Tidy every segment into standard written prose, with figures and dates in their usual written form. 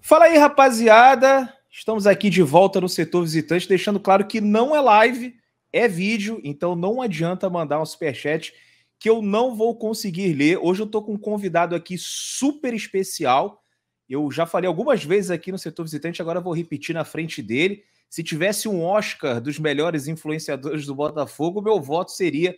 Fala aí, rapaziada. Estamos aqui de volta no setor visitante, deixando claro que não é live, é vídeo, então não adianta mandar um superchat que eu não vou conseguir ler. Hoje eu tô com um convidado aqui super especial. Eu já falei algumas vezes aqui no setor visitante, agora eu vou repetir na frente dele. Se tivesse um Oscar dos melhores influenciadores do Botafogo, meu voto seria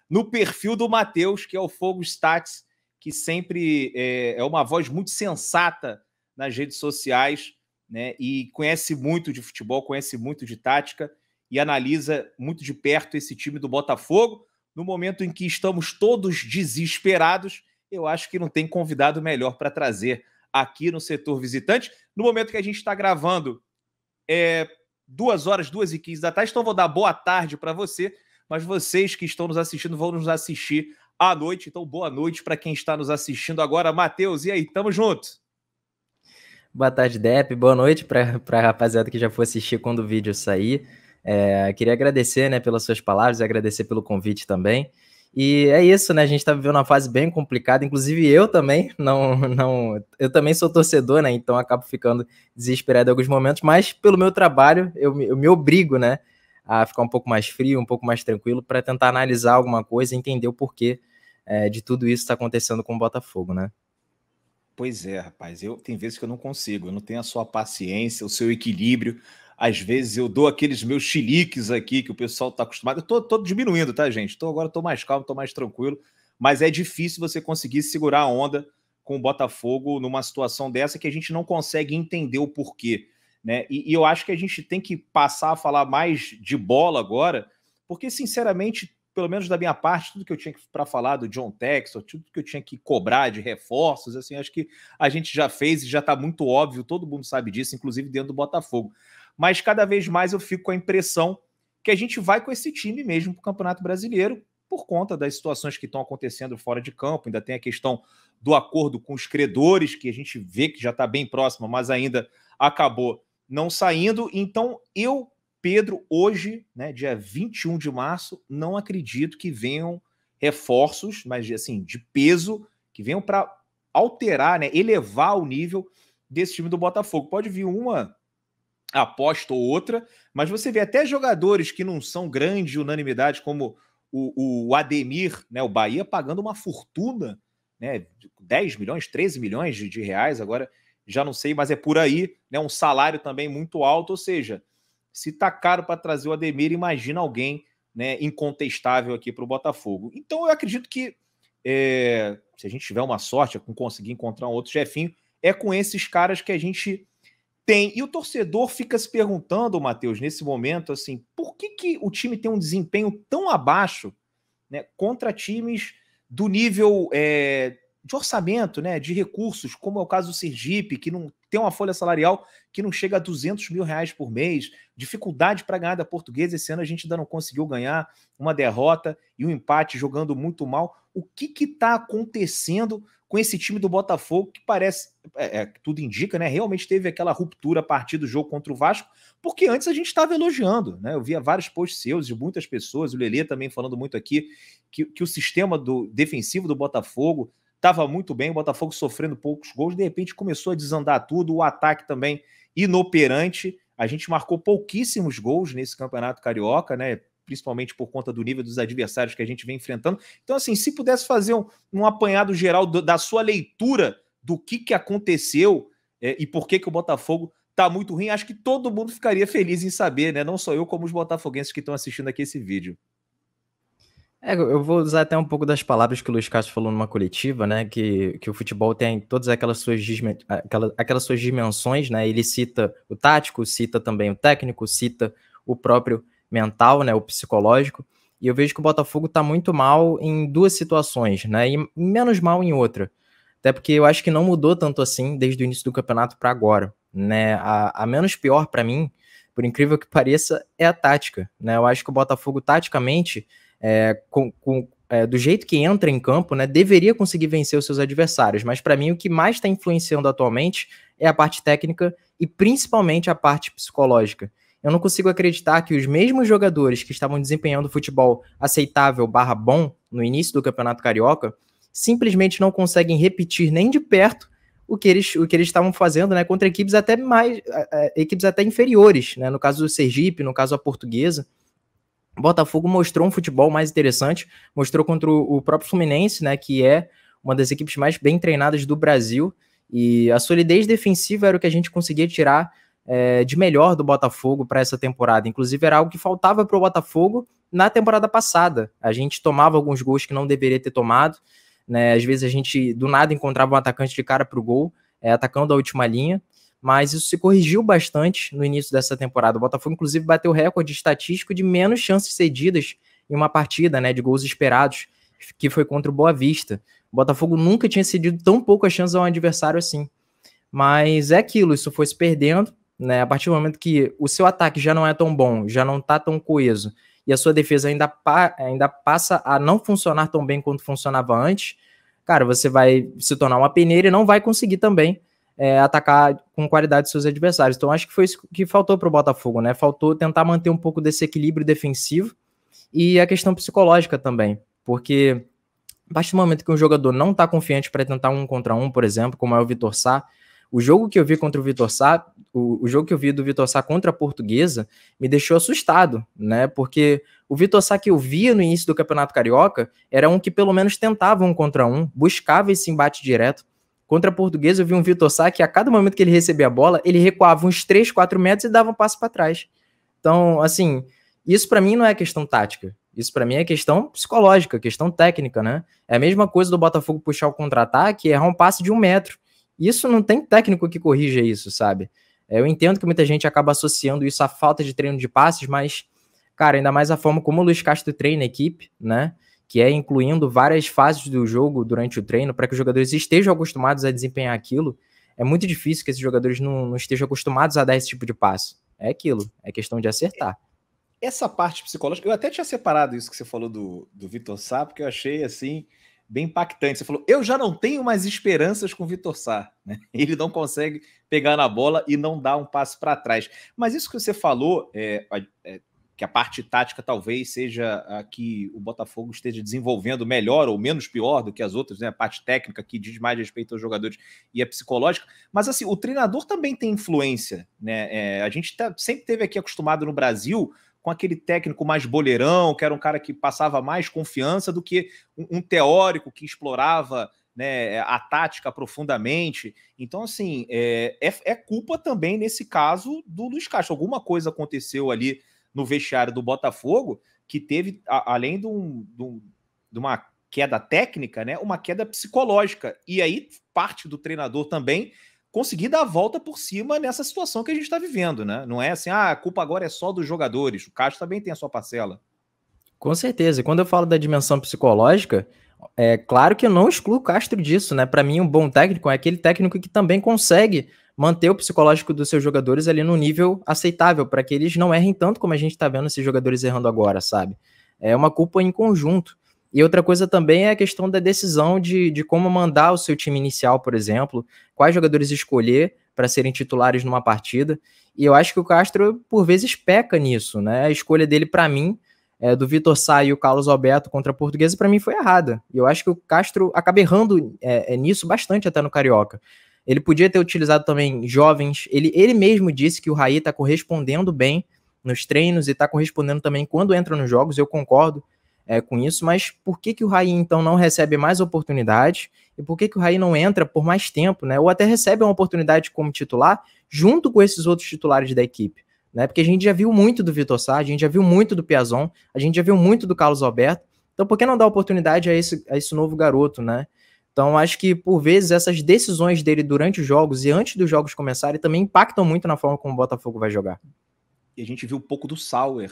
no perfil do Matheus, que é o Fogo Stats, que sempre é uma voz muito sensata nas redes sociais, né? E conhece muito de futebol, conhece muito de tática e analisa muito de perto esse time do Botafogo. No momento em que estamos todos desesperados, eu acho que não tem convidado melhor para trazer aqui no setor visitante. No momento que a gente está gravando, 2h, 2h15 da tarde, então vou dar boa tarde para você, mas vocês que estão nos assistindo vão nos assistir à noite, então boa noite para quem está nos assistindo agora. Matheus, e aí, tamo junto? Boa tarde, Depp. Boa noite para a rapaziada que já for assistir quando o vídeo sair. Queria agradecer, né, pelas suas palavras, agradecer pelo convite também. E é isso, né? A gente está vivendo uma fase bem complicada, inclusive eu também, eu também sou torcedor, né? Então acabo ficando desesperado em alguns momentos, mas pelo meu trabalho eu me obrigo, né, a ficar um pouco mais frio, um pouco mais tranquilo, para tentar analisar alguma coisa e entender o porquê de tudo isso está acontecendo com o Botafogo, né? Pois é, rapaz, tem vezes que eu não consigo, eu não tenho a sua paciência, o seu equilíbrio. Às vezes eu dou aqueles meus chiliques aqui que o pessoal está acostumado. Eu tô diminuindo, tá, gente? Agora eu tô mais calmo, tô mais tranquilo, mas é difícil você conseguir segurar a onda com o Botafogo numa situação dessa que a gente não consegue entender o porquê, né? E eu acho que a gente tem que passar a falar mais de bola agora, porque, sinceramente, pelo menos da minha parte, tudo que eu tinha para falar do John Textor, tudo que eu tinha que cobrar de reforços, assim, acho que a gente já fez e já está muito óbvio, todo mundo sabe disso, inclusive dentro do Botafogo. Mas cada vez mais eu fico com a impressão que a gente vai com esse time mesmo para o Campeonato Brasileiro, por conta das situações que estão acontecendo fora de campo. Ainda tem a questão do acordo com os credores, que a gente vê que já está bem próximo, mas ainda acabou não saindo. Então, Pedro, hoje, né, dia 21 de março, não acredito que venham reforços, mas assim, de peso, que venham para alterar, né, elevar o nível desse time do Botafogo. Pode vir uma aposta ou outra, mas você vê até jogadores que não são grande unanimidade, como o Ademir, né, o Bahia, pagando uma fortuna, né, 10 milhões, 13 milhões de reais, agora já não sei, mas é por aí, né, um salário também muito alto, ou seja, se tá caro para trazer o Ademir, imagina alguém, né, incontestável aqui para o Botafogo. Então eu acredito que se a gente tiver uma sorte com conseguir encontrar um outro chefinho, é com esses caras que a gente tem. E o torcedor fica se perguntando, Matheus, nesse momento, assim, por que o time tem um desempenho tão abaixo, né, contra times do nível de orçamento, né, de recursos, como é o caso do Sergipe, que não tem uma folha salarial que não chega a 200 mil reais por mês, dificuldade para ganhar da Portuguesa. Esse ano a gente ainda não conseguiu ganhar, uma derrota e um empate jogando muito mal. O que está acontecendo com esse time do Botafogo, que parece, tudo indica, né, realmente teve aquela ruptura a partir do jogo contra o Vasco, porque antes a gente estava elogiando, né? Eu via vários posts seus de muitas pessoas, o Lelê também falando muito aqui, que o sistema defensivo do Botafogo estava muito bem, o Botafogo sofrendo poucos gols, de repente começou a desandar tudo, o ataque também inoperante. A gente marcou pouquíssimos gols nesse Campeonato Carioca, né? Principalmente por conta do nível dos adversários que a gente vem enfrentando. Então, assim, se pudesse fazer um apanhado geral da sua leitura do que aconteceu e por que o Botafogo tá muito ruim, acho que todo mundo ficaria feliz em saber, né? Não só eu, como os botafoguenses que estão assistindo aqui esse vídeo. Eu vou usar até um pouco das palavras que o Luiz Castro falou numa coletiva, né, que o futebol tem todas aquelas suas dimensões, né, ele cita o tático, cita também o técnico, cita o próprio mental, né, o psicológico, e eu vejo que o Botafogo está muito mal em duas situações, né, e menos mal em outra, até porque eu acho que não mudou tanto assim desde o início do campeonato para agora, né, a menos pior para mim, por incrível que pareça, é a tática, né, eu acho que o Botafogo taticamente do jeito que entra em campo, né, deveria conseguir vencer os seus adversários, mas para mim o que mais está influenciando atualmente é a parte técnica e principalmente a parte psicológica. Eu não consigo acreditar que os mesmos jogadores que estavam desempenhando futebol aceitável / bom no início do Campeonato Carioca simplesmente não conseguem repetir nem de perto o que eles estavam fazendo, né, contra equipes até equipes até inferiores, né, no caso do Sergipe, no caso a Portuguesa. O Botafogo mostrou um futebol mais interessante, mostrou contra o próprio Fluminense, né, que é uma das equipes mais bem treinadas do Brasil, e a solidez defensiva era o que a gente conseguia tirar de melhor do Botafogo para essa temporada. Inclusive era algo que faltava para o Botafogo na temporada passada. A gente tomava alguns gols que não deveria ter tomado, né? Às vezes a gente do nada encontrava um atacante de cara para o gol, atacando a última linha, mas isso se corrigiu bastante no início dessa temporada. O Botafogo, inclusive, bateu o recorde estatístico de menos chances cedidas em uma partida, né, de gols esperados, que foi contra o Boa Vista. O Botafogo nunca tinha cedido tão poucas chances a um adversário assim. Mas é aquilo, isso foi se perdendo, né? A partir do momento que o seu ataque já não é tão bom, já não está tão coeso, e a sua defesa ainda passa a não funcionar tão bem quanto funcionava antes, cara, você vai se tornar uma peneira e não vai conseguir também atacar com qualidade seus adversários. Então acho que foi isso que faltou para o Botafogo, né? Faltou tentar manter um pouco desse equilíbrio defensivo e a questão psicológica também, porque a partir do momento que um jogador não está confiante para tentar 1 contra 1, por exemplo, como é o Vitor Sá, o jogo que eu vi contra o Vitor Sá, o jogo que eu vi do Vitor Sá contra a Portuguesa, me deixou assustado, né? Porque o Vitor Sá que eu via no início do Campeonato Carioca era um que pelo menos tentava 1 contra 1, buscava esse embate direto. Contra a Portuguesa eu vi um Vitor Sá que a cada momento que ele recebia a bola, ele recuava uns 3, 4 metros e dava um passo para trás. Então, assim, isso para mim não é questão tática. Isso para mim é questão psicológica, questão técnica, né? É a mesma coisa do Botafogo puxar o contra-ataque e errar um passe de 1 metro. Isso não tem técnico que corrija isso, sabe? Eu entendo que muita gente acaba associando isso à falta de treino de passes, mas, cara, ainda mais a forma como o Luiz Castro treina a equipe, né? Que é incluindo várias fases do jogo durante o treino para que os jogadores estejam acostumados a desempenhar aquilo. É muito difícil que esses jogadores não estejam acostumados a dar esse tipo de passe. É aquilo, é questão de acertar. Essa parte psicológica, eu até tinha separado isso que você falou do Vitor Sá, porque eu achei, assim, bem impactante. Você falou, eu já não tenho mais esperanças com o Vitor Sá, né? Ele não consegue pegar na bola e não dar um passo para trás. Mas isso que você falou, que a parte tática talvez seja a que o Botafogo esteja desenvolvendo melhor ou menos pior do que as outras, né? A parte técnica que diz mais respeito aos jogadores e a psicológica. Mas, assim, o treinador também tem influência, né? A gente sempre teve aqui acostumado no Brasil com aquele técnico mais boleirão, que era um cara que passava mais confiança do que um teórico que explorava, né, a tática profundamente. Então, assim, é culpa também, nesse caso, do Luiz Castro. Alguma coisa aconteceu ali no vestiário do Botafogo que teve, além de uma queda técnica, né, uma queda psicológica. E aí, parte do treinador também conseguir dar a volta por cima nessa situação que a gente está vivendo, né? Não é assim, a culpa agora é só dos jogadores. O Castro também tem a sua parcela. Com certeza. E quando eu falo da dimensão psicológica, é claro que eu não excluo o Castro disso, né? Para mim, um bom técnico é aquele técnico que também consegue manter o psicológico dos seus jogadores ali no nível aceitável, para que eles não errem tanto como a gente está vendo esses jogadores errando agora, sabe? É uma culpa em conjunto. E outra coisa também é a questão da decisão de como mandar o seu time inicial, por exemplo, quais jogadores escolher para serem titulares numa partida. E eu acho que o Castro, por vezes, peca nisso, né? A escolha dele, para mim, do Vitor Sá e o Carlos Alberto contra a Portuguesa, para mim foi errada. E eu acho que o Castro acaba errando nisso bastante até no Carioca. Ele podia ter utilizado também jovens. Ele mesmo disse que o Raí está correspondendo bem nos treinos e está correspondendo também quando entra nos jogos. Eu concordo com isso, mas por que o Raí então não recebe mais oportunidades? E por que o Raí não entra por mais tempo, né? Ou até recebe uma oportunidade como titular junto com esses outros titulares da equipe, né? Porque a gente já viu muito do Vitor Sá, a gente já viu muito do Piazon, a gente já viu muito do Carlos Alberto. Então por que não dar oportunidade a esse novo garoto, né? Então acho que por vezes essas decisões dele durante os jogos e antes dos jogos começarem também impactam muito na forma como o Botafogo vai jogar. E a gente viu um pouco do Sauer.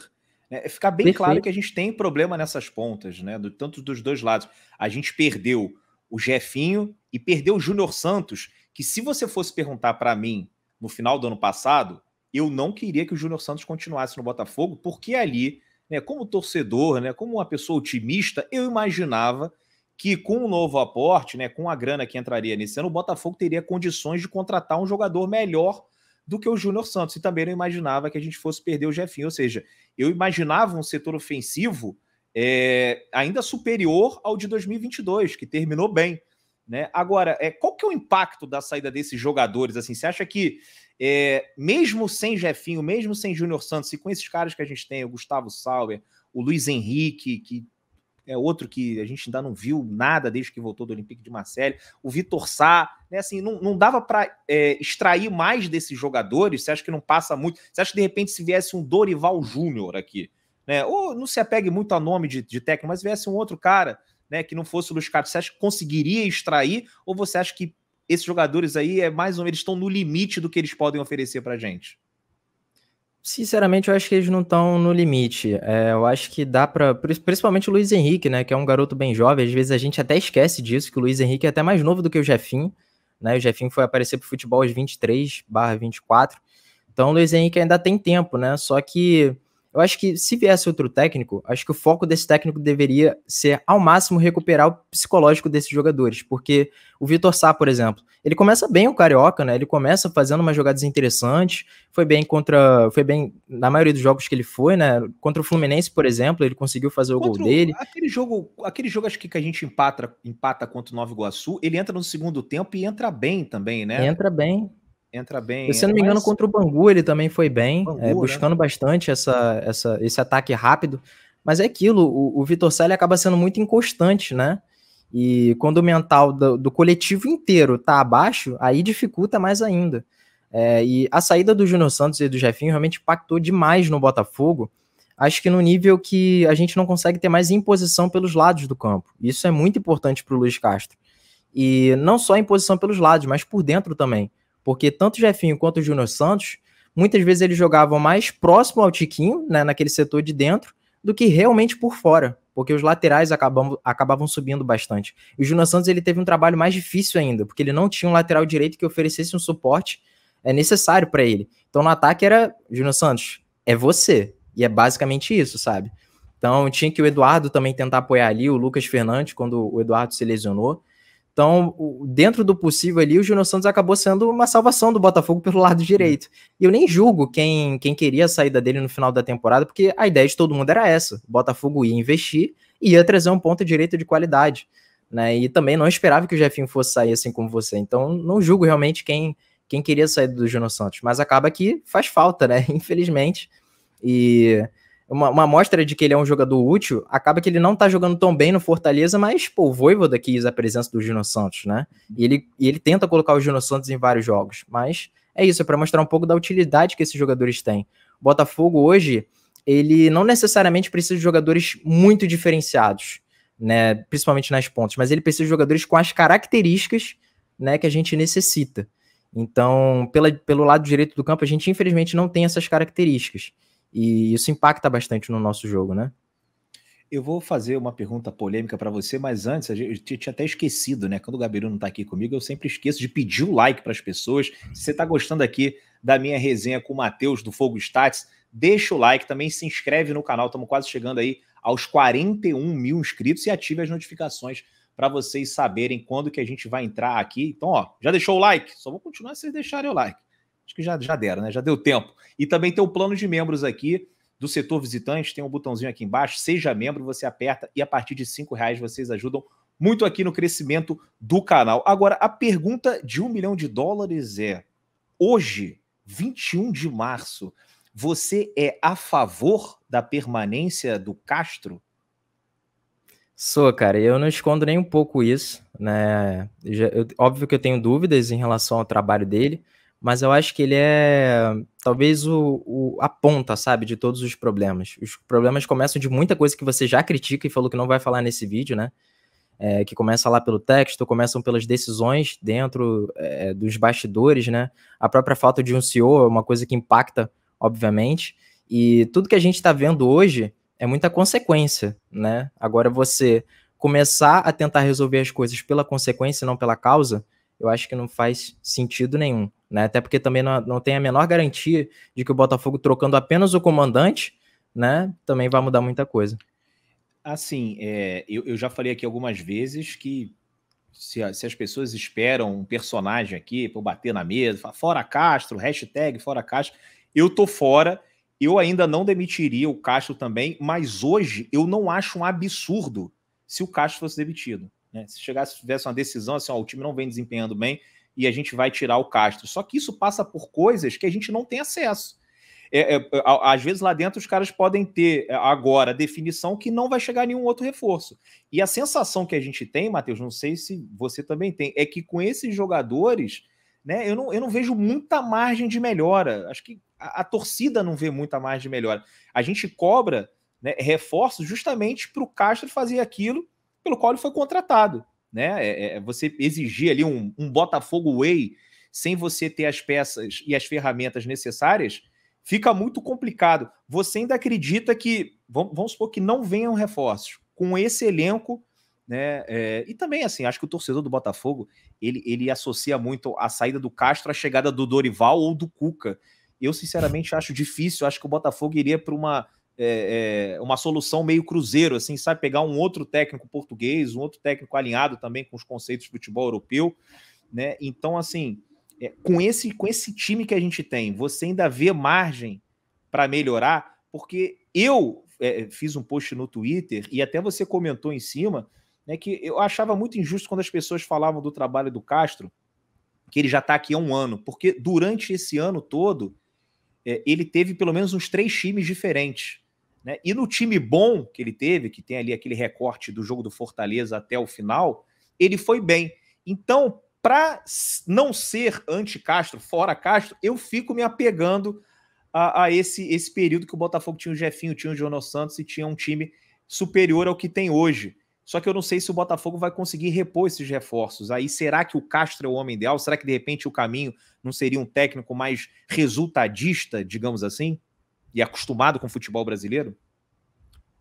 Ficar bem claro que a gente tem problema nessas pontas, né? Tanto dos dois lados. A gente perdeu o Jefinho e perdeu o Júnior Santos, que se você fosse perguntar para mim no final do ano passado, eu não queria que o Júnior Santos continuasse no Botafogo, porque ali, né, como torcedor, né, como uma pessoa otimista, eu imaginava que com o novo aporte, né, com a grana que entraria nesse ano, o Botafogo teria condições de contratar um jogador melhor do que o Júnior Santos, e também não imaginava que a gente fosse perder o Jefinho, ou seja, eu imaginava um setor ofensivo ainda superior ao de 2022, que terminou bem, né? Agora, qual que é o impacto da saída desses jogadores? Assim, você acha que, mesmo sem Jefinho, mesmo sem Júnior Santos, e com esses caras que a gente tem, o Gustavo Sauer, o Luiz Henrique, que é outro que a gente ainda não viu nada desde que voltou do Olympique de Marseille, o Vitor Sá, né? Assim, não dava para extrair mais desses jogadores? Você acha que não passa muito? Você acha que de repente se viesse um Dorival Júnior aqui, né? Ou não se apegue muito a nome de técnico, mas viesse um outro cara, né, que não fosse o Luiz Castro, você acha que conseguiria extrair? Ou você acha que esses jogadores aí eles estão no limite do que eles podem oferecer pra gente? Sinceramente, eu acho que eles não estão no limite. Eu acho que dá pra. Principalmente o Luiz Henrique, né? Que é um garoto bem jovem. Às vezes a gente até esquece disso, que o Luiz Henrique é até mais novo do que o Jefinho, né? O Jefinho foi aparecer pro futebol aos 23/24. Então o Luiz Henrique ainda tem tempo, né? Só que eu acho que se viesse outro técnico, acho que o foco desse técnico deveria ser ao máximo recuperar o psicológico desses jogadores, porque o Vitor Sá, por exemplo, ele começa bem o Carioca, né? Ele começa fazendo umas jogadas interessantes, foi bem na maioria dos jogos que ele foi, né? Contra o Fluminense, por exemplo, ele conseguiu fazer o gol dele. Aquele jogo acho que a gente empata contra o Nova Iguaçu, ele entra no segundo tempo e entra bem também, né? Entra bem. Entra bem. Se eu não me engano, contra o Bangu ele também foi bem, Bangu, buscando né? bastante esse ataque rápido. Mas é aquilo, o Vitor Sá acaba sendo muito inconstante, né? E quando o mental do coletivo inteiro tá abaixo, aí dificulta mais ainda. E a saída do Júnior Santos e do Jefinho realmente impactou demais no Botafogo. Acho que no nível que a gente não consegue ter mais imposição pelos lados do campo. Isso é muito importante para o Luiz Castro. E não só imposição pelos lados, mas por dentro também. Porque tanto o Jefinho quanto o Júnior Santos, muitas vezes eles jogavam mais próximo ao Tiquinho, né, naquele setor de dentro, do que realmente por fora, porque os laterais acabavam subindo bastante. E o Júnior Santos ele teve um trabalho mais difícil ainda, porque ele não tinha um lateral direito que oferecesse um suporte necessário para ele. Então no ataque era, Júnior Santos, é você. E é basicamente isso, sabe? Então tinha que o Eduardo também tentar apoiar ali, o Lucas Fernandes, quando o Eduardo se lesionou. Então, dentro do possível ali, o Júnior Santos acabou sendo uma salvação do Botafogo pelo lado direito. E eu nem julgo quem queria a saída dele no final da temporada, porque a ideia de todo mundo era essa. O Botafogo ia investir e ia trazer um ponta direito de qualidade, né? E também não esperava que o Jefinho fosse sair assim como você. Então, não julgo realmente quem queria sair do Júnior Santos. Mas acaba que faz falta, né? Infelizmente. E uma amostra de que ele é um jogador útil, acaba que ele não tá jogando tão bem no Fortaleza, mas, pô, o Vojvoda quis a presença do Júnior Santos, né? E ele tenta colocar o Júnior Santos em vários jogos, mas é isso, é para mostrar um pouco da utilidade que esses jogadores têm. O Botafogo hoje, ele não necessariamente precisa de jogadores muito diferenciados, né? Principalmente nas pontas, mas ele precisa de jogadores com as características, né, que a gente necessita. Então, pelo lado direito do campo, a gente infelizmente não tem essas características. E isso impacta bastante no nosso jogo, né? Eu vou fazer uma pergunta polêmica para você, mas antes, eu tinha até esquecido, né? Quando o Gabiru não está aqui comigo, eu sempre esqueço de pedir o like para as pessoas. Se você está gostando aqui da minha resenha com o Matheus, do Fogo Stats, deixa o like, também se inscreve no canal, estamos quase chegando aí aos 41 mil inscritos e ative as notificações para vocês saberem quando que a gente vai entrar aqui. Então, ó, já deixou o like? Só vou continuar se vocês deixarem o like. Acho que já deram, né? Já deu tempo. E também tem o plano de membros aqui do setor visitante, tem um botãozinho aqui embaixo, seja membro, você aperta e a partir de R$5 vocês ajudam muito aqui no crescimento do canal. Agora, a pergunta de $1 milhão é, hoje, 21 de março, você é a favor da permanência do Castro? Sou, cara, eu não escondo nem um pouco isso, né? Óbvio que eu tenho dúvidas em relação ao trabalho dele, mas eu acho que ele é talvez a ponta, sabe, de todos os problemas. Os problemas começam de muita coisa que você já critica e falou que não vai falar nesse vídeo, né? Que começa lá pelo texto, começam pelas decisões dentro dos bastidores, né? A própria falta de um CEO é uma coisa que impacta, obviamente, e tudo que a gente está vendo hoje é muita consequência, né? Agora você começar a tentar resolver as coisas pela consequência e não pela causa, eu acho que não faz sentido nenhum, né? Até porque também não tem a menor garantia de que o Botafogo trocando apenas o comandante, né, também vai mudar muita coisa. Assim, eu já falei aqui algumas vezes que se as pessoas esperam um personagem aqui para bater na mesa, fora Castro, hashtag fora Castro, eu tô fora, eu ainda não demitiria o Castro também, mas hoje eu não acho um absurdo se o Castro fosse demitido. né? Se tivesse uma decisão assim, ó, o time não vem desempenhando bem e a gente vai tirar o Castro. Só que isso passa por coisas que a gente não tem acesso. Às vezes lá dentro os caras podem ter agora a definição que não vai chegar nenhum outro reforço. E a sensação que a gente tem, Matheus, não sei se você também tem, é que com esses jogadores, né, eu não vejo muita margem de melhora. Acho que a torcida não vê muita margem de melhora. A gente cobra, né, reforços justamente para o Castro fazer aquilo pelo qual ele foi contratado. Né? Você exigir ali um Botafogo Way sem você ter as peças e as ferramentas necessárias, fica muito complicado. Você ainda acredita que, vamos supor que não venham reforços com esse elenco, né? E também, assim, acho que o torcedor do Botafogo, ele associa muito a saída do Castro à chegada do Dorival ou do Cuca. Eu, sinceramente, acho difícil. Acho que o Botafogo iria para uma solução meio cruzeiro, assim, sabe? Pegar um outro técnico português, um outro técnico alinhado também com os conceitos de futebol europeu, né? Então, assim, com esse time que a gente tem, você ainda vê margem para melhorar? Porque eu fiz um post no Twitter e até você comentou em cima, né, que eu achava muito injusto quando as pessoas falavam do trabalho do Castro, que ele já está aqui há um ano, porque durante esse ano todo ele teve pelo menos uns 3 times diferentes. Né? E no time bom que ele teve, que tem ali aquele recorte do jogo do Fortaleza até o final, ele foi bem. Então, para não ser anti-Castro, fora Castro, eu fico me apegando a esse período que o Botafogo tinha o Jefinho, tinha o João Santos e tinha um time superior ao que tem hoje. Só que eu não sei se o Botafogo vai conseguir repor esses reforços. Aí será que o Castro é o homem ideal? Será que de repente o caminho não seria um técnico mais resultadista, digamos assim? E acostumado com o futebol brasileiro?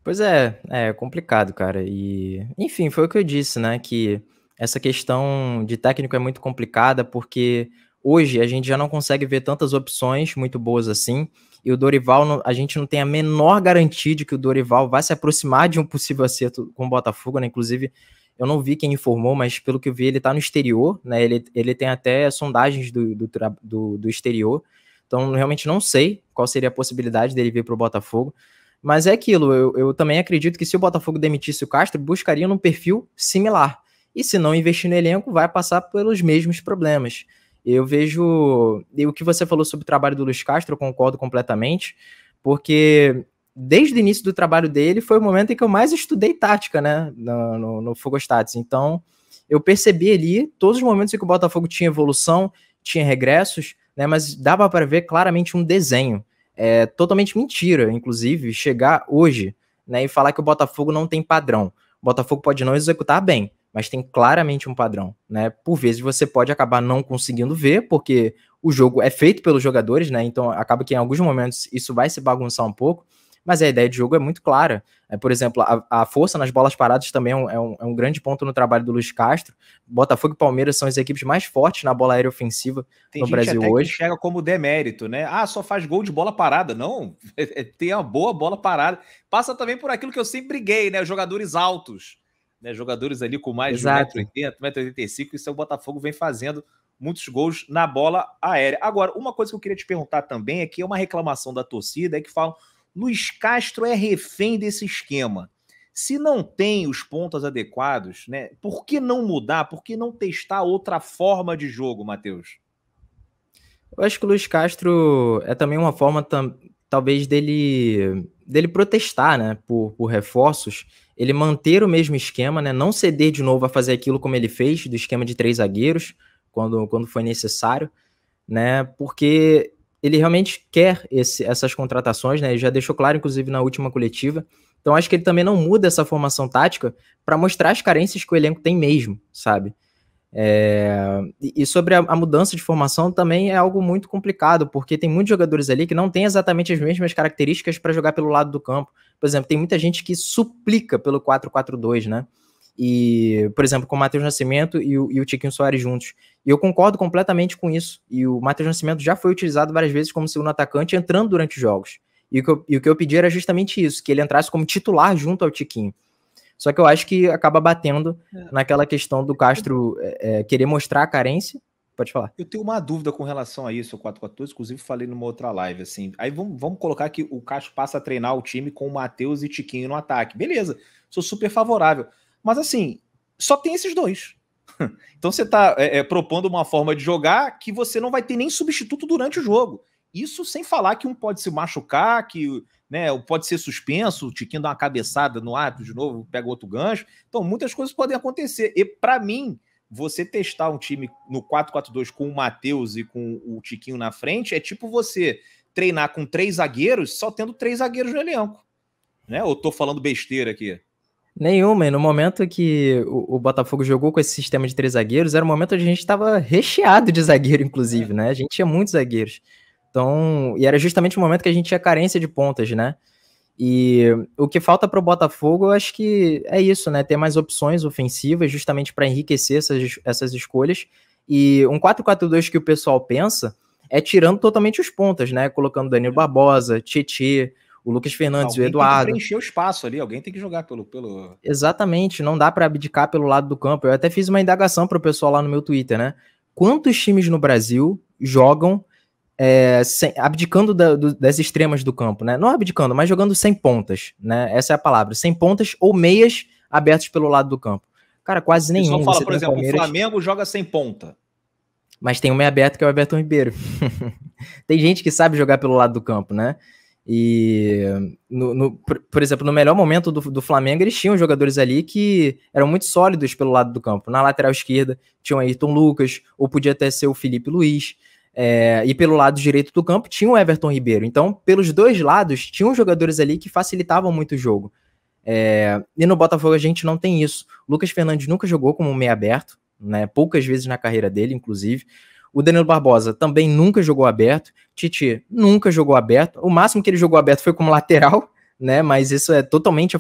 Pois é complicado, cara. E, enfim, foi o que eu disse, né? Que essa questão de técnico é muito complicada, porque hoje a gente já não consegue ver tantas opções muito boas assim. E o Dorival, a gente não tem a menor garantia de que o Dorival vai se aproximar de um possível acerto com o Botafogo, né? Inclusive, eu não vi quem informou, mas pelo que eu vi, ele tá no exterior, né? Ele tem até sondagens do exterior. Então, realmente não sei qual seria a possibilidade dele vir para o Botafogo. Mas é aquilo, eu também acredito que se o Botafogo demitisse o Castro, buscaria num perfil similar. E se não investir no elenco, vai passar pelos mesmos problemas. Eu vejo... E o que você falou sobre o trabalho do Luiz Castro, eu concordo completamente, porque desde o início do trabalho dele foi o momento em que eu mais estudei tática, né, no Fogostats. Então, eu percebi ali todos os momentos em que o Botafogo tinha evolução, tinha regressos, né, mas dava para ver claramente um desenho. É totalmente mentira, inclusive, chegar hoje, né, e falar que o Botafogo não tem padrão. O Botafogo pode não executar bem, mas tem claramente um padrão, né? Por vezes você pode acabar não conseguindo ver, porque o jogo é feito pelos jogadores, né? Então acaba que em alguns momentos isso vai se bagunçar um pouco, mas a ideia de jogo é muito clara. Por exemplo, a força nas bolas paradas também é um grande ponto no trabalho do Luiz Castro. Botafogo e Palmeiras são as equipes mais fortes na bola aérea ofensiva no Brasil hoje. Tem gente até que enxerga como demérito, né? Ah, só faz gol de bola parada. Não, tem uma boa bola parada. Passa também por aquilo que eu sempre briguei, né? Os jogadores altos, né? Jogadores ali com mais Exato. de 1,80m, 1,85m, isso o Botafogo vem fazendo muitos gols na bola aérea. Agora, uma coisa que eu queria te perguntar também é que é uma reclamação da torcida, é que falam Luiz Castro é refém desse esquema. Se não tem os pontos adequados, né? Por que não mudar? Por que não testar outra forma de jogo, Matheus? Eu acho que o Luiz Castro é também uma forma, talvez, dele protestar, né, por reforços, ele manter o mesmo esquema, né, não ceder de novo a fazer aquilo como ele fez, do esquema de 3 zagueiros, quando foi necessário, né, porque ele realmente quer essas contratações, né, ele já deixou claro, inclusive, na última coletiva. Então, acho que ele também não muda essa formação tática para mostrar as carências que o elenco tem mesmo, sabe? E sobre a mudança de formação também é algo muito complicado, porque tem muitos jogadores ali que não têm exatamente as mesmas características para jogar pelo lado do campo. Por exemplo, tem muita gente que suplica pelo 4-4-2, né? E, por exemplo, com o Matheus Nascimento e o Tiquinho Soares juntos. E eu concordo completamente com isso. E o Matheus Nascimento já foi utilizado várias vezes como segundo atacante, entrando durante os jogos. E o que eu pedi era justamente isso, que ele entrasse como titular junto ao Tiquinho. Só que eu acho que acaba batendo naquela questão do Castro querer mostrar a carência. Pode falar. Eu tenho uma dúvida com relação a isso, o 4-4-2, inclusive falei numa outra live, assim. Aí vamos colocar que o Castro passa a treinar o time com o Matheus e Tiquinho no ataque. Beleza, sou super favorável. Mas assim, Só tem esses dois. Então você está propondo uma forma de jogar que você não vai ter nem substituto durante o jogo. Isso sem falar que um pode se machucar, que, né, pode ser suspenso, o Tiquinho dá uma cabeçada no árbitro de novo, pega outro gancho. Então muitas coisas podem acontecer. E para mim, você testar um time no 4-4-2 com o Matheus e com o Tiquinho na frente é tipo você treinar com 3 zagueiros, só tendo 3 zagueiros no elenco. Né? Ou tô falando besteira aqui? Nenhuma, e no momento que o Botafogo jogou com esse sistema de 3 zagueiros, era o momento onde a gente estava recheado de zagueiro, inclusive, né? A gente tinha muitos zagueiros. Então, e era justamente o momento que a gente tinha carência de pontas, né? E o que falta para o Botafogo, eu acho que é isso, né? Ter mais opções ofensivas, justamente para enriquecer essas escolhas. E um 4-4-2 que o pessoal pensa é tirando totalmente os pontas, né? Colocando Danilo Barbosa, Tietê, o Lucas Fernandes, alguém o Eduardo. Tem que preencher o espaço ali, alguém tem que jogar pelo... Exatamente, não dá para abdicar pelo lado do campo. Eu até fiz uma indagação para o pessoal lá no meu Twitter, né? Quantos times no Brasil jogam abdicando das extremas do campo, né? Não abdicando, mas jogando sem pontas, né? Essa é a palavra, sem pontas ou meias abertos pelo lado do campo. Cara, quase nenhum. O pessoal fala, por exemplo, o Flamengo joga sem ponta. Mas tem um meia aberto que é o Everton Ribeiro. Tem gente que sabe jogar pelo lado do campo, né? E, por exemplo, no melhor momento do Flamengo, eles tinham jogadores ali que eram muito sólidos pelo lado do campo. Na lateral esquerda, tinha o Ayrton Lucas, ou podia até ser o Felipe Luiz. E pelo lado direito do campo, tinha o Everton Ribeiro. Então, pelos dois lados, tinham jogadores ali que facilitavam muito o jogo. E no Botafogo a gente não tem isso. O Lucas Fernandes nunca jogou como um meia aberto, né? Poucas vezes na carreira dele, inclusive. O Danilo Barbosa também nunca jogou aberto. Tite nunca jogou aberto. O máximo que ele jogou aberto foi como lateral, né? Mas isso é totalmente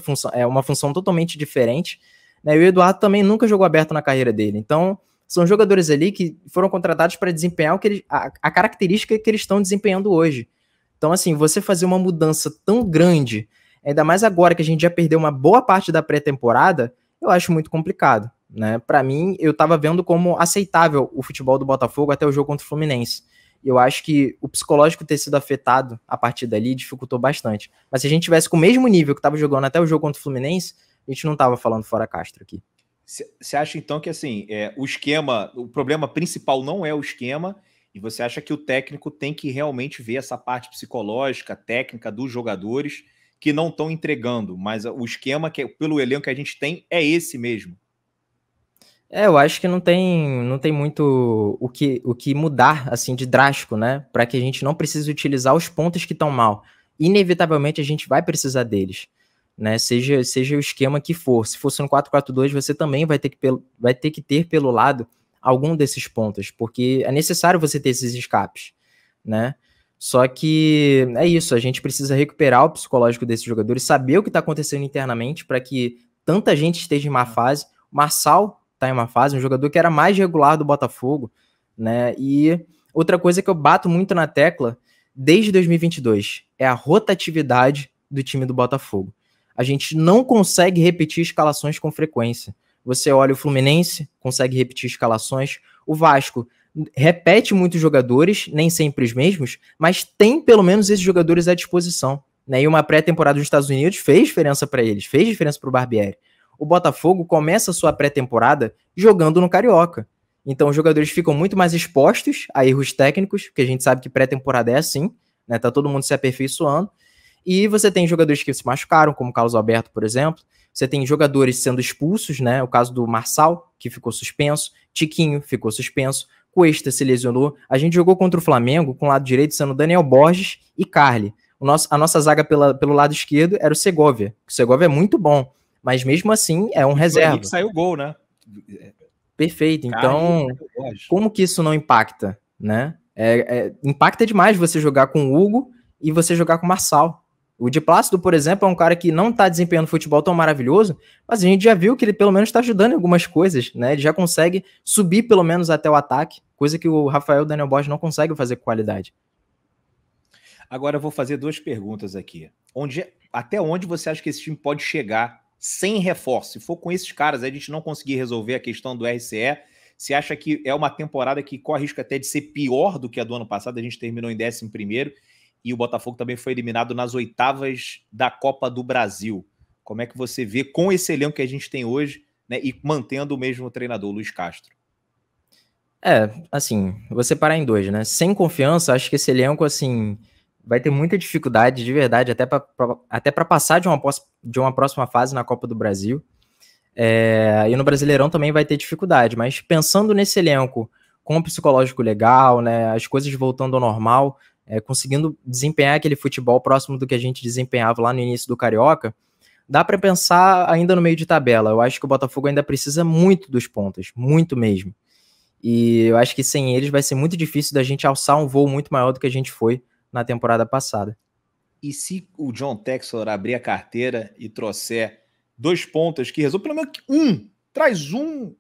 uma função totalmente diferente. Né? E o Eduardo também nunca jogou aberto na carreira dele. Então, são jogadores ali que foram contratados para desempenhar a característica que eles estão desempenhando hoje. Então, assim, você fazer uma mudança tão grande, ainda mais agora que a gente já perdeu uma boa parte da pré-temporada, eu acho muito complicado. Né? Para mim, eu estava vendo como aceitável o futebol do Botafogo até o jogo contra o Fluminense. Eu acho que o psicológico ter sido afetado a partir dali dificultou bastante. Mas se a gente tivesse com o mesmo nível que estava jogando até o jogo contra o Fluminense, a gente não estava falando fora Castro aqui. Você acha então que assim, o problema principal não é o esquema, e você acha que o técnico tem que realmente ver essa parte psicológica, técnica dos jogadores que não estão entregando, mas o esquema pelo elenco que a gente tem é esse mesmo? Eu acho que não tem muito o que mudar, assim, de drástico, né? Para que a gente não precise utilizar os pontos que estão mal. Inevitavelmente a gente vai precisar deles, né? Seja o esquema que for. Se fosse no 4-4-2, você também vai ter que ter pelo lado algum desses pontos, porque é necessário você ter esses escapes, né? Só que é isso, a gente precisa recuperar o psicológico desses jogadores, saber o que está acontecendo internamente para que tanta gente esteja em má fase. O Marçal tá em uma fase, um jogador que era mais regular do Botafogo, né? E outra coisa que eu bato muito na tecla desde 2022 é a rotatividade do time do Botafogo. A gente não consegue repetir escalações com frequência. Você olha o Fluminense, consegue repetir escalações. O Vasco repete muitos jogadores, nem sempre os mesmos, mas tem pelo menos esses jogadores à disposição. Né? E uma pré-temporada dos Estados Unidos fez diferença para eles, fez diferença para o Barbieri. O Botafogo começa a sua pré-temporada jogando no Carioca. Então os jogadores ficam muito mais expostos a erros técnicos, porque a gente sabe que pré-temporada é assim, né? Tá todo mundo se aperfeiçoando. E você tem jogadores que se machucaram, como o Carlos Alberto, por exemplo. Você tem jogadores sendo expulsos, né? O caso do Marçal, que ficou suspenso. Tiquinho ficou suspenso. Cuesta se lesionou. A gente jogou contra o Flamengo com o lado direito sendo Daniel Borges e Carli. A nossa zaga pelo lado esquerdo era o Segovia. O Segovia é muito bom, mas mesmo assim é um reserva. Aí que saiu o gol, né? Perfeito. Então, como que isso não impacta, né? Impacta demais você jogar com o Hugo e você jogar com o Marçal. O Di Plácido, por exemplo, é um cara que não está desempenhando futebol tão maravilhoso, mas a gente já viu que ele pelo menos está ajudando em algumas coisas, né? Ele já consegue subir pelo menos até o ataque, coisa que o Rafael Daniel Borges não consegue fazer com qualidade. Agora eu vou fazer 2 perguntas aqui. Até onde você acha que esse time pode chegar sem reforço? Se for com esses caras, a gente não conseguir resolver a questão do RCE, você acha que é uma temporada que corre risco até de ser pior do que a do ano passado? A gente terminou em 11º e o Botafogo também foi eliminado nas oitavas da Copa do Brasil. Como é que você vê, com esse elenco que a gente tem hoje, né, e mantendo o mesmo treinador, Luiz Castro? Assim, vou separar em dois, né? Sem confiança, acho que esse elenco, assim, vai ter muita dificuldade, de verdade, até para passar de uma próxima fase na Copa do Brasil. E no Brasileirão também vai ter dificuldade, mas pensando nesse elenco com um psicológico legal, né, as coisas voltando ao normal, conseguindo desempenhar aquele futebol próximo do que a gente desempenhava lá no início do Carioca, dá para pensar ainda no meio de tabela. Eu acho que o Botafogo ainda precisa muito dos pontos, muito mesmo. E eu acho que sem eles vai ser muito difícil da gente alçar um voo muito maior do que a gente foi na temporada passada. E se o John Textor abrir a carteira e trouxer 2 pontas que resolvem, pelo menos traz um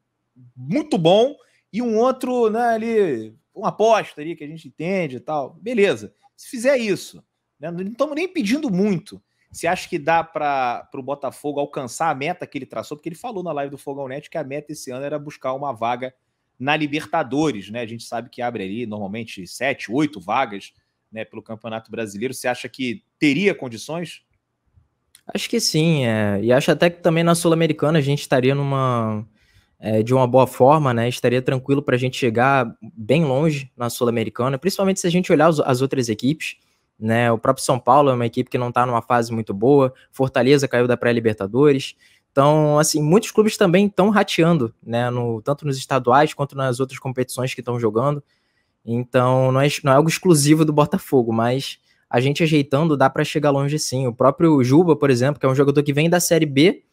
muito bom e um outro, né, ali, uma aposta ali que a gente entende e tal, beleza. Se fizer isso, né, não estamos nem pedindo muito. Você acha que dá para o Botafogo alcançar a meta que ele traçou? Porque ele falou na live do Fogão Net que a meta esse ano era buscar uma vaga na Libertadores, né? A gente sabe que abre ali normalmente 7, 8 vagas, né, pelo Campeonato Brasileiro. Você acha que teria condições? Acho que sim, e acho até que também na Sul-Americana a gente estaria de uma boa forma, né? Estaria tranquilo para a gente chegar bem longe na Sul-Americana, principalmente se a gente olhar as outras equipes, né? O próprio São Paulo é uma equipe que não está numa fase muito boa, Fortaleza caiu da pré-Libertadores. Então, assim, muitos clubes também estão rateando, né? Tanto nos estaduais quanto nas outras competições que estão jogando. Então, não é algo exclusivo do Botafogo, mas a gente ajeitando dá para chegar longe sim. O próprio Juba, por exemplo, que é um jogador que vem da Série B,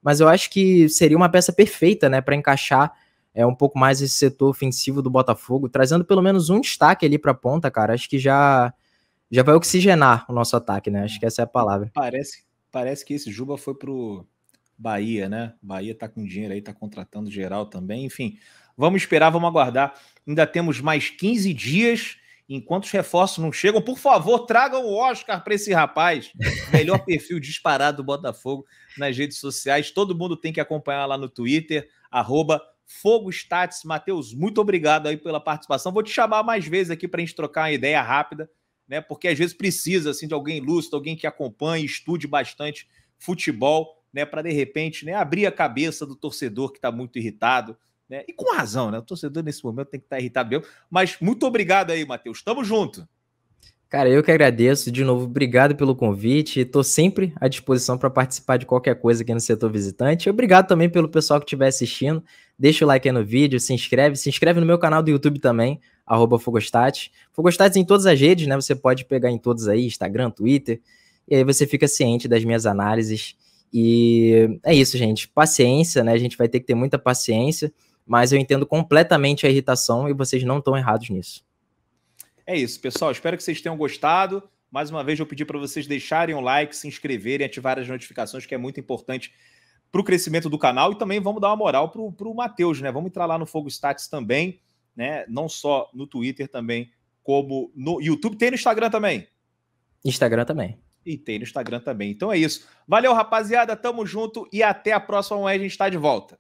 mas eu acho que seria uma peça perfeita, né, para encaixar um pouco mais esse setor ofensivo do Botafogo, trazendo pelo menos um destaque ali para a ponta, cara. Acho que já vai oxigenar o nosso ataque, né? Acho que essa é a palavra. Parece que esse Juba foi pro Bahia, né? Bahia tá com dinheiro aí, tá contratando geral também. Enfim, vamos esperar, vamos aguardar. Ainda temos mais 15 dias. Enquanto os reforços não chegam, por favor, tragam o Oscar para esse rapaz. Melhor perfil disparado do Botafogo nas redes sociais. Todo mundo tem que acompanhar lá no Twitter, @FogoStats. Matheus, muito obrigado aí pela participação. Vou te chamar mais vezes aqui para a gente trocar uma ideia rápida, né? Porque às vezes precisa assim, de alguém lúcido, alguém que acompanhe, estude bastante futebol, né? Para de repente, né, abrir a cabeça do torcedor que está muito irritado. Né? E com razão, né? O torcedor nesse momento tem que estar irritado mesmo. Mas muito obrigado aí, Matheus. Tamo junto. Cara, eu que agradeço. De novo, obrigado pelo convite. Estou sempre à disposição para participar de qualquer coisa aqui no Setor Visitante. Obrigado também pelo pessoal que estiver assistindo. Deixa o like aí no vídeo, se inscreve no meu canal do YouTube também, @Fogostat. Fogostats em todas as redes, né? Você pode pegar em todos aí, Instagram, Twitter. E aí você fica ciente das minhas análises. E é isso, gente. Paciência, né? A gente vai ter que ter muita paciência. Mas eu entendo completamente a irritação e vocês não estão errados nisso. É isso, pessoal. Espero que vocês tenham gostado. Mais uma vez, eu pedi para vocês deixarem um like, se inscreverem, ativar as notificações, que é muito importante para o crescimento do canal. E também vamos dar uma moral para o Matheus, né? Vamos entrar lá no Fogo Stats também, né? Não só no Twitter também, como no YouTube. Tem no Instagram também? Instagram também. E tem no Instagram também. Então é isso. Valeu, rapaziada. Tamo junto e até a próxima. A gente está de volta.